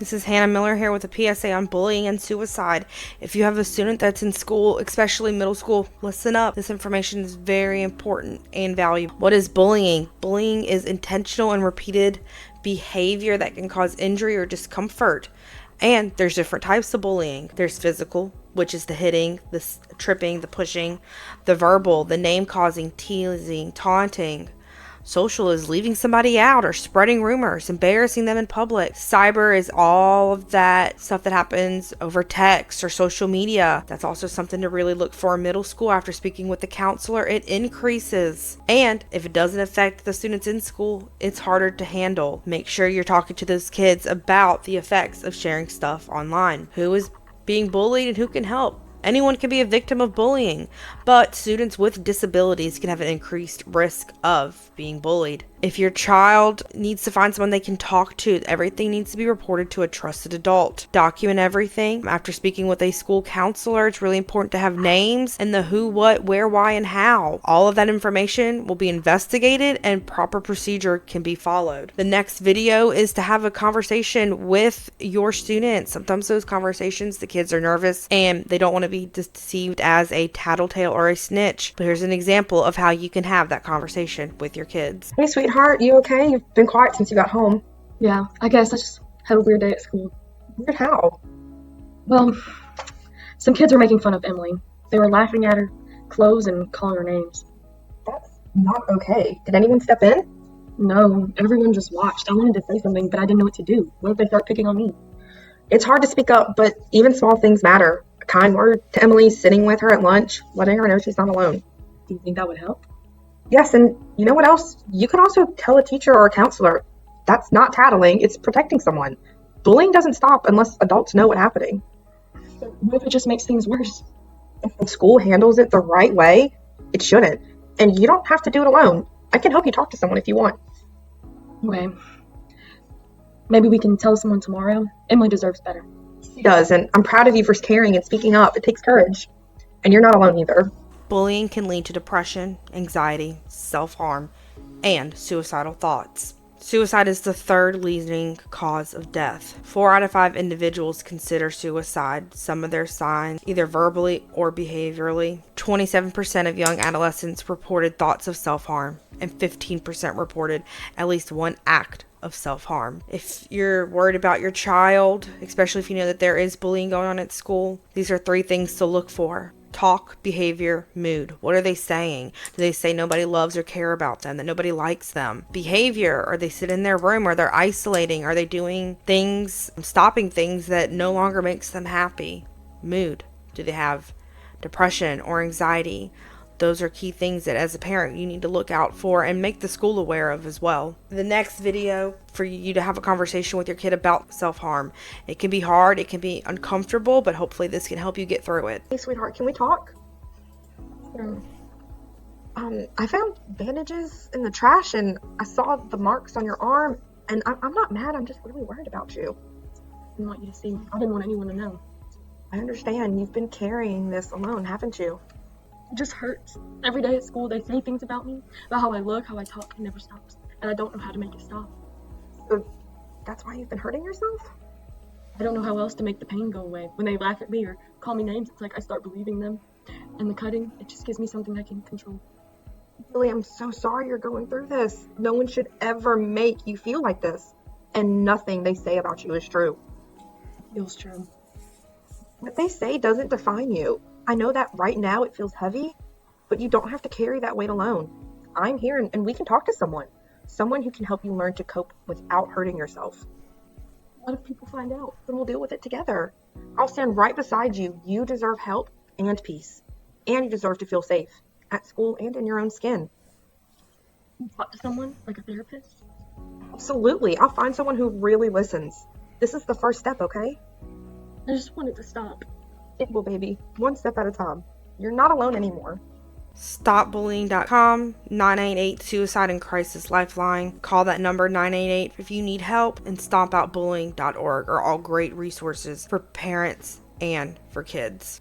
This is Hannah Miller here with a PSA on bullying and suicide. If you have a student that's in school, especially middle school, listen up. This information is very important and valuable. What is bullying? Bullying is intentional and repeated behavior that can cause injury or discomfort. And there's different types of bullying. There's physical, which is the hitting, the tripping, the pushing, the verbal, the name causing, teasing, taunting. Social is leaving somebody out or spreading rumors, embarrassing them in public. Cyber is all of that stuff that happens over text or social media. That's also something to really look for in middle school. After speaking with the counselor, it increases. And if it doesn't affect the students in school, it's harder to handle. Make sure you're talking to those kids about the effects of sharing stuff online. Who is being bullied and who can help? Anyone can be a victim of bullying, but students with disabilities can have an increased risk of being bullied. If your child needs to find someone they can talk to, everything needs to be reported to a trusted adult. Document everything. After speaking with a school counselor, it's really important to have names and the who, what, where, why, and how. All of that information will be investigated and proper procedure can be followed. The next video is to have a conversation with your students. Sometimes those conversations, the kids are nervous and they don't want to be deceived as a tattletale or a snitch. But here's an example of how you can have that conversation with your kids. Hey, sweetheart, you okay? You've been quiet since you got home. Yeah, I guess I just had a weird day at school. Weird how? Well, some kids were making fun of Emily. They were laughing at her clothes and calling her names. That's not okay. Did anyone step in? No, everyone just watched. I wanted to say something, but I didn't know what to do. What if they start picking on me? It's hard to speak up, but even small things matter. A kind word to Emily, sitting with her at lunch, letting her know she's not alone. Do you think that would help? Yes, and you know what else? You could also tell a teacher or a counselor. That's not tattling, it's protecting someone. Bullying doesn't stop unless adults know what's happening. But what if it just makes things worse? If the school handles it the right way, it shouldn't. And you don't have to do it alone. I can help you talk to someone if you want. Okay. Maybe we can tell someone tomorrow. Emily deserves better. She does, and I'm proud of you for caring and speaking up. It takes courage. And you're not alone either. Bullying can lead to depression, anxiety, self-harm, and suicidal thoughts. Suicide is the third leading cause of death. 4 out of 5 individuals consider suicide. Some of their signs, either verbally or behaviorally. 27% of young adolescents reported thoughts of self-harm, and 15% reported at least one act of self-harm. If you're worried about your child, especially if you know that there is bullying going on at school, these are 3 things to look for. Talk, behavior, mood. What are they saying? Do they say nobody loves or care about them, that nobody likes them? Behavior, are they sit in their room, or they're isolating? Are they doing things, stopping things that no longer makes them happy? Mood, do they have depression or anxiety? Those are key things that as a parent you need to look out for and make the school aware of as well. The next video for you to have a conversation with your kid about self-harm. It can be hard, it can be uncomfortable, but hopefully this can help you get through it. Hey, sweetheart, can we talk? Yeah. I found bandages in the trash and I saw the marks on your arm, and I'm not mad, I'm just really worried about you. I didn't want you to see me. I didn't want anyone to know. I understand you've been carrying this alone, haven't you? It just hurts. Every day at school they say things about me, about how I look, how I talk. It never stops. And I don't know how to make it stop. So that's why you've been hurting yourself? I don't know how else to make the pain go away. When they laugh at me or call me names, it's like I start believing them. And the cutting, it just gives me something I can control. Billy, I'm so sorry you're going through this. No one should ever make you feel like this. And nothing they say about you is true. It feels true. What they say doesn't define you. I know that right now it feels heavy, but you don't have to carry that weight alone. I'm here and we can talk to someone who can help you learn to cope without hurting yourself. What if people find out? Then we'll deal with it together. I'll stand right beside you. You deserve help and peace. And you deserve to feel safe at school and in your own skin. Talk to someone, like a therapist? Absolutely. I'll find someone who really listens. This is the first step, okay? I just want it to stop. It will, baby. One step at a time. You're not alone anymore. StopBullying.com, 988 Suicide and Crisis Lifeline. Call that number 988 if you need help, and StompOutBullying.org are all great resources for parents and for kids.